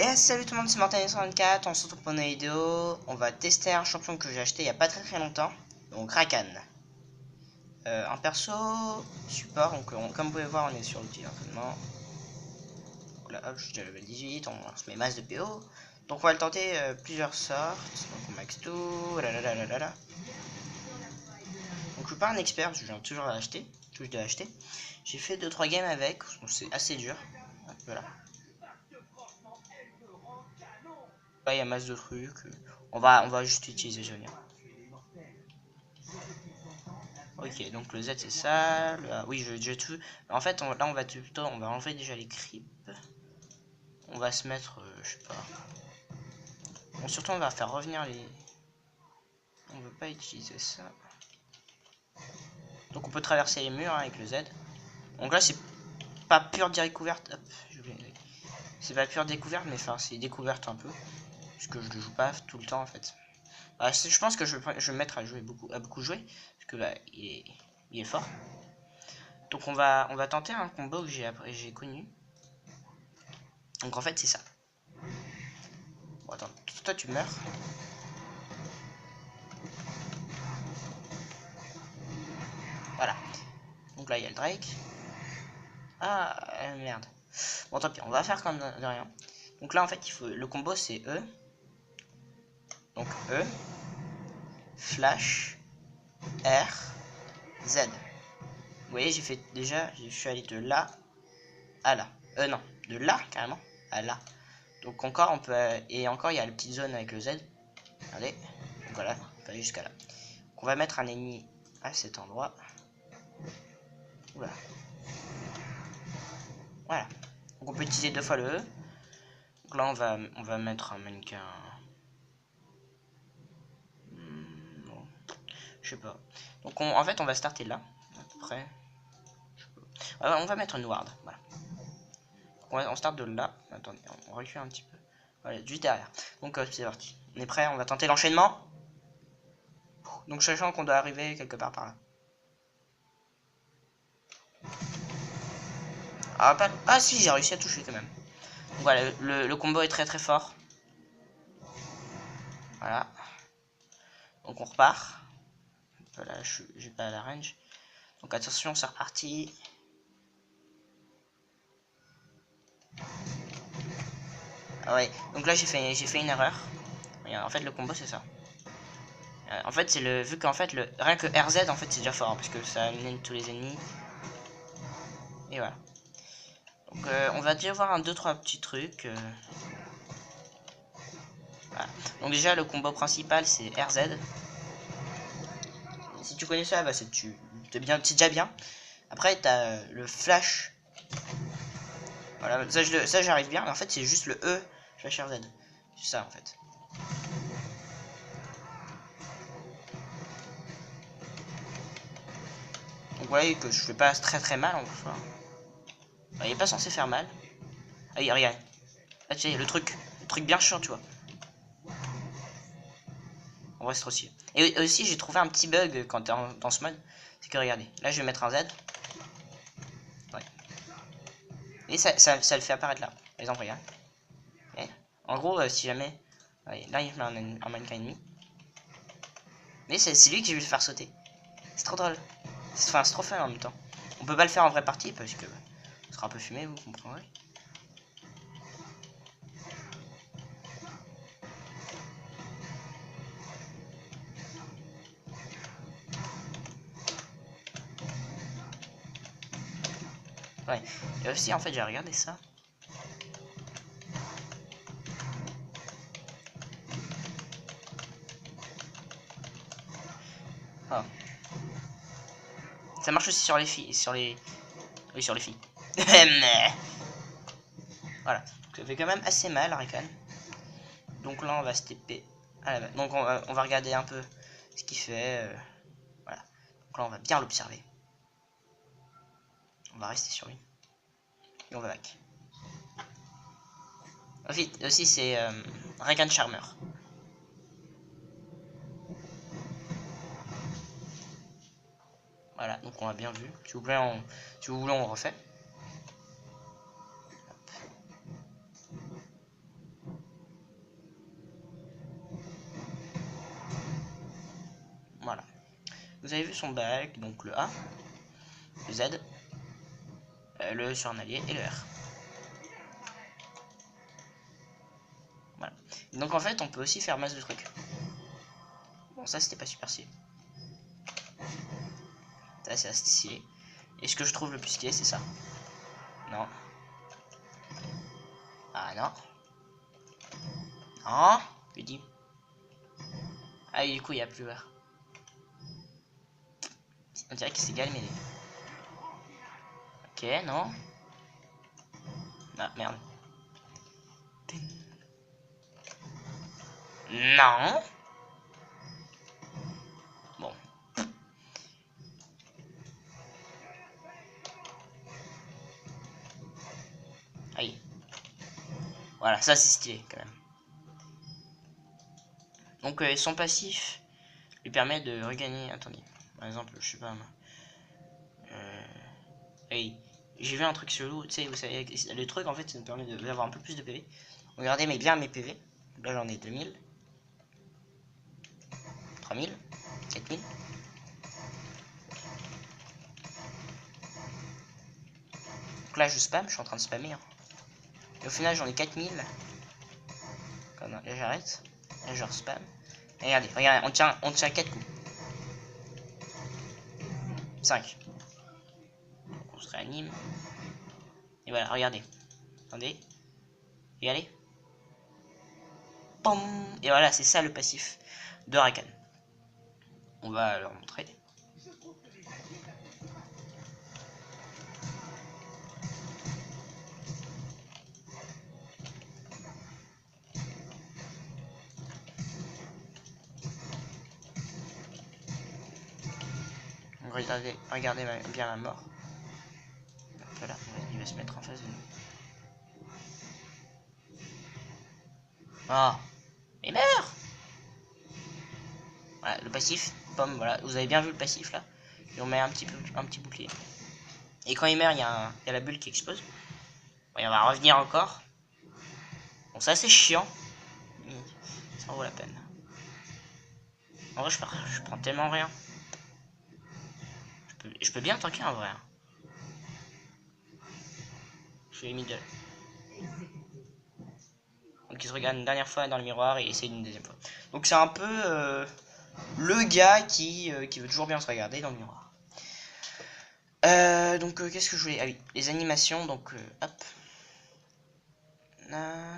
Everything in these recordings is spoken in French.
Et salut tout le monde, c'est Mortalis34, on se retrouve pour une vidéo. On va tester un champion que j'ai acheté il y a pas très longtemps, donc Rakan. Un perso support, donc comme vous pouvez voir on est sur l'outil d'entraînement. Donc là hop, je suis déjà level 18, on lance mes masses de PO. Donc on va le tenter plusieurs sortes, donc on max tout, là. Donc je suis pas un expert, parce que je viens toujours d'acheter, J'ai fait 2-3 games avec, c'est assez dur, voilà. Là il y a masse de trucs, on va juste utiliser Sonia. Ok, donc le Z c'est ça, le A, oui j'ai tout. En fait là on va plutôt, on va enlever déjà les creeps. On va se mettre, je sais pas. Bon, surtout on va faire revenir les... On veut pas utiliser ça. Donc on peut traverser les murs hein, avec le Z. Donc là c'est pas pure découverte. Hop, c'est pas pure découverte, mais enfin c'est découverte un peu. Puisque je le joue pas tout le temps en fait. Ah, je pense que je vais me mettre à jouer à beaucoup jouer. Parce que bah, il est fort. Donc on va tenter un combo que j'ai connu. Donc en fait c'est ça. Bon attends, toi tu meurs. Voilà. Donc là il y a le Drake. Ah merde. Bon tant pis, on va faire comme de rien. Donc là en fait il faut. Le combo c'est E. Donc E. Flash. R. Z. Vous voyez j'ai fait déjà. Je suis allé de là à là. Non. De là carrément à là. Donc encore on peut. Et encore il y a la petite zone avec le Z. Regardez. Donc voilà, on va aller jusqu'à là. Donc, on va mettre un ennemi à cet endroit. Oula. Voilà. Donc on peut utiliser 2 fois le E. Donc là on va mettre un mannequin. Bon. Je sais pas. Donc en fait on va starter là. À peu près. On va mettre une ward. Voilà. On start de là. Attendez, on recule un petit peu. Voilà, juste derrière. Donc c'est parti. On est prêt, on va tenter l'enchaînement. Donc sachant qu'on doit arriver quelque part par là. Ah si, j'ai réussi à toucher quand même. Donc, voilà, le combo est très fort. Voilà. Donc on repart. Voilà, j'ai pas la range. Donc attention, c'est reparti. Ah ouais, donc là j'ai fait une erreur. En fait le combo c'est ça. En fait c'est le... Vu qu'en fait rien que RZ en fait c'est déjà fort. Hein, parce que ça élimine tous les ennemis. Et voilà. Donc on va déjà voir un 2-3 petits trucs. Voilà. Donc déjà le combo principal c'est RZ. Si tu connais ça, bah c'est déjà bien. Après t'as le flash. Voilà, ça j'arrive bien. Mais en fait c'est juste le E flash RZ. C'est ça en fait. Donc vous voyez que je fais pas très mal en soi. Il est pas censé faire mal. Ah oui, regarde. Ah tu sais, le truc bien chiant, tu vois. En vrai, c'est trop stylé. Et aussi, j'ai trouvé un petit bug quand t'es dans ce mode. C'est que regardez, là je vais mettre un Z. Ouais. Et ça le fait apparaître là. Par exemple, regarde. Et, en gros, si jamais. Ouais, là, il met un mannequin ennemi. Mais c'est lui qui veut le faire sauter. C'est trop drôle. Enfin, c'est trop fun en même temps. On peut pas le faire en vraie partie parce que ce sera un peu fumé, vous comprendrez. Ouais. Et aussi, en fait, j'ai regardé ça. Oh. Ça marche aussi sur les filles. Oui, sur les filles. Voilà. Donc, ça fait quand même assez mal, Rakan. Donc là, on va se TP à la base. Donc on va regarder un peu ce qu'il fait. Voilà. Donc là, on va bien l'observer. On va rester sur lui. Et on va back. Ensuite, aussi, c'est Rakan Charmer. Voilà, donc on l'a bien vu. Si vous voulez, on refait. Vous avez vu son bac, donc le A, le Z, le surnavier et le R. Voilà. Donc en fait, on peut aussi faire masse de trucs. Bon, ça c'était pas super stylé. Ça c'est assez stylé. Et ce que je trouve le plus stylé, c'est ça. Non. Ah non. Non. Je dis. Ah, et du coup, il n'y a plus vert. On dirait qu'il s'est galmé. Ok, non. Ah, merde. Non. Bon. Aïe. Voilà, ça c'est stylé quand même. Donc son passif lui permet de regagner. Attendez. Par exemple, je sais pas moi. Hey, j'ai vu un truc chelou, tu sais, vous savez, le truc en fait, ça me permet d'avoir un peu plus de PV. Regardez mais bien mes PV. Là j'en ai 2000, 3000, 4000. Donc là je spam, je suis en train de spammer. Hein. Et au final j'en ai 4000. Là j'arrête. Là je spam. Et regardez, regardez, on tient 4 coups. 5. Donc on se réanime. Et voilà, regardez. Attendez. Regardez. Pom. Et voilà, c'est ça le passif de Rakan. On va leur montrer. Regardez bien la mort. Voilà, il va se mettre en face de nous. Ah, mais meurs. Voilà, le passif, pomme, voilà, vous avez bien vu le passif là. Et on met un petit bouclier. Et quand il meurt, il y a la bulle qui explose. Bon, et on va revenir encore. Bon, ça c'est chiant. Mais ça en vaut la peine. En vrai, je prends tellement rien. Je peux bien tanker en vrai. Hein. Je suis middle. Donc il se regarde une dernière fois dans le miroir et il essaye une deuxième fois. Donc c'est un peu le gars qui veut toujours bien se regarder dans le miroir. Donc qu'est-ce que je voulais... Ah oui, les animations, donc hop.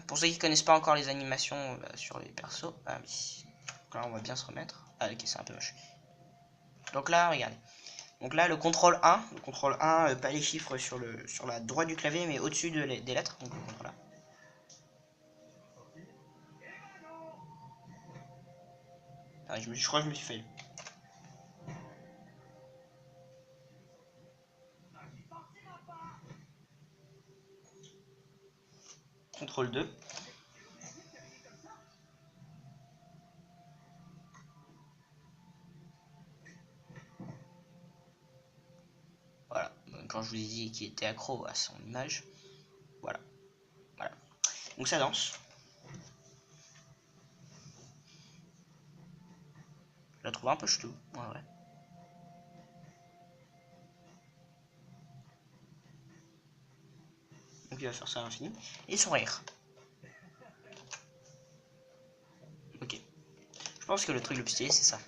Pour ceux qui connaissent pas encore les animations sur les persos, ah oui. Donc là on va bien se remettre. Ah ok, c'est un peu moche. Donc là, regardez. Donc là, le contrôle 1, pas les chiffres sur la droite du clavier, mais au-dessus des lettres. Donc le contrôle 1. Ah, je crois que je me suis fait. Contrôle 2. Voilà. Quand je vous ai dit qu'il était accro à son image. Voilà. Voilà. Donc ça danse. Je la trouve un peu chelou. Ouais. Donc il va faire ça à l'infini. Et son rire. Ok. Je pense que le truc le plus stylé, c'est ça.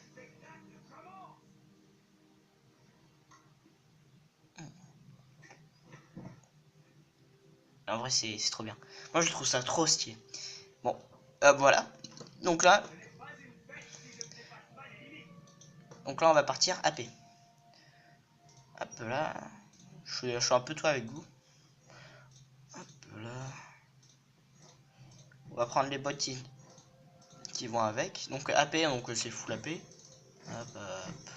En vrai, c'est trop bien. Moi, je trouve ça trop stylé. Bon, voilà. Donc là, on va partir AP. Hop là. Je suis un peu toi avec vous. Hop là. On va prendre les bottes qui vont avec. Donc AP, donc c'est full AP. Hop, hop.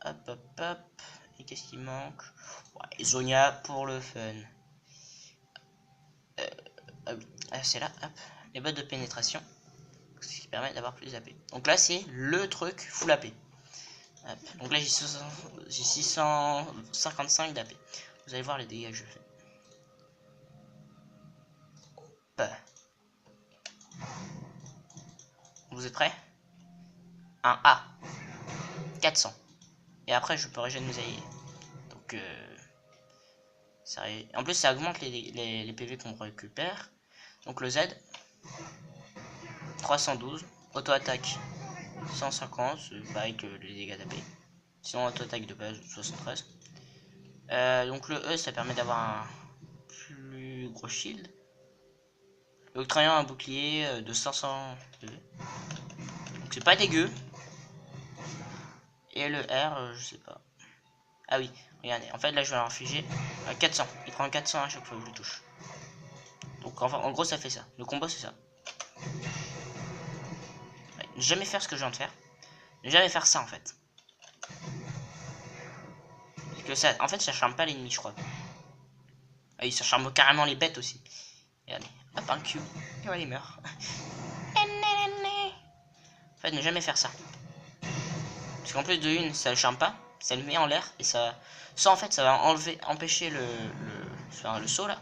Hop, hop, hop. Et qu'est-ce qui manque? Ouais, Zonia pour le fun. C'est là, hop. Les bottes de pénétration. Ce qui permet d'avoir plus AP. Donc là, c'est le truc full AP. Hop. Donc là, j'ai 655 d'AP. Vous allez voir les dégâts que je fais. Hop. Vous êtes prêts? Un A. 400. Et après, je peux régénérer mes alliés. Donc, en plus, ça augmente les PV qu'on récupère. Donc, le Z, 312. Auto-attaque, 150. C'est pareil que les dégâts d'AP. Sinon, auto-attaque de base, 73. Donc, le E, ça permet d'avoir un plus gros shield. Octroyant un bouclier de 500 PV. Donc, c'est pas dégueu. Et le R, je sais pas. Ah oui, regardez, en fait là je vais l'infliger à 400. Il prend 400 à chaque fois que je le touche. Donc enfin, en gros ça fait ça. Le combo c'est ça. Ouais, ne jamais faire ce que je viens de faire. Ne jamais faire ça en fait. Parce que ça, en fait ça charme pas l'ennemi je crois. Ah oui, ça charme carrément les bêtes aussi. Regardez, hop un Q. Et voilà il meurt. En fait ne jamais faire ça. Parce qu'en plus de une, ça le charme pas. Ça le met en l'air et ça... Ça en fait ça va empêcher le saut là.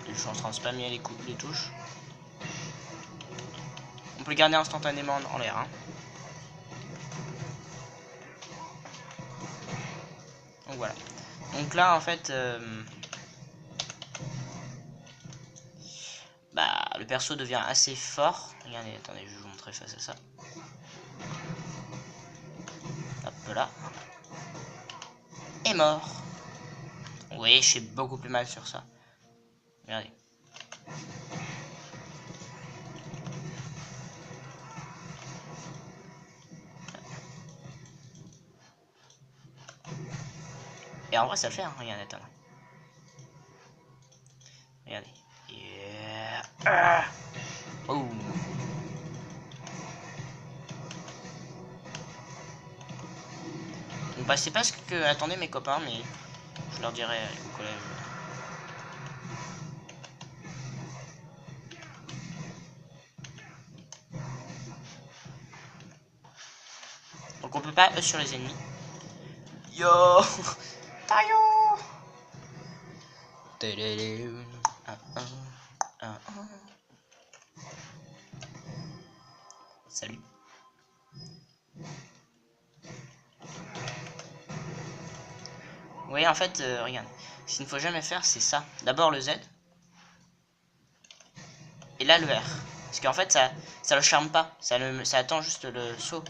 Je suis en train de spammer les touches. On peut le garder instantanément en l'air. Hein. Donc voilà. Donc là en fait... bah, le perso devient assez fort. Regardez, attendez, je vais vous montrer face à ça. Hop là. Et mort. Oui, je suis beaucoup plus mal sur ça. Regardez. Et en vrai, ça le fait, hein. Regardez, attendez. Regardez. Yeah. Ah. Oh. Donc, bah, c'est pas ce que attendaient mes copains, mais je leur dirai au collège. Donc, on peut pas E sur les ennemis. Yo. Tayo. Salut. Oui, en fait, regarde. Ce qu'il ne faut jamais faire, c'est ça. D'abord le Z. Et là, le R. Parce qu'en fait, ça le charme pas. Ça attend juste le saut.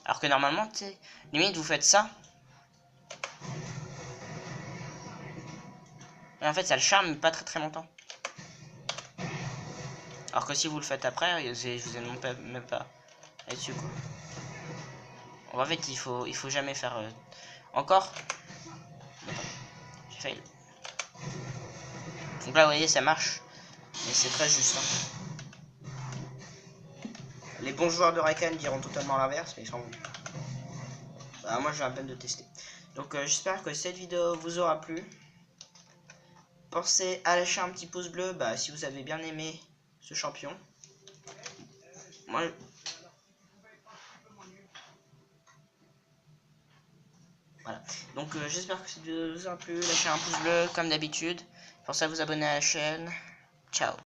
Alors que normalement, tu sais, limite, vous faites ça. Et en fait, ça le charme, mais pas très longtemps. Alors que si vous le faites après, je vous ai même pas là-dessus, quoi. En fait, il faut jamais faire... Encore. J'ai fail. Donc là, vous voyez, ça marche. Mais c'est très juste. Hein. Les bons joueurs de Rakan diront totalement l'inverse, mais ils sont... Bah, moi, j'ai à peine de tester. Donc, j'espère que cette vidéo vous aura plu. Pensez à lâcher un petit pouce bleu si vous avez bien aimé ce champion. Moi... Voilà. Donc, j'espère que cette vidéo vous aura plu. Lâchez un pouce bleu, comme d'habitude. Pensez à vous abonner à la chaîne. Ciao.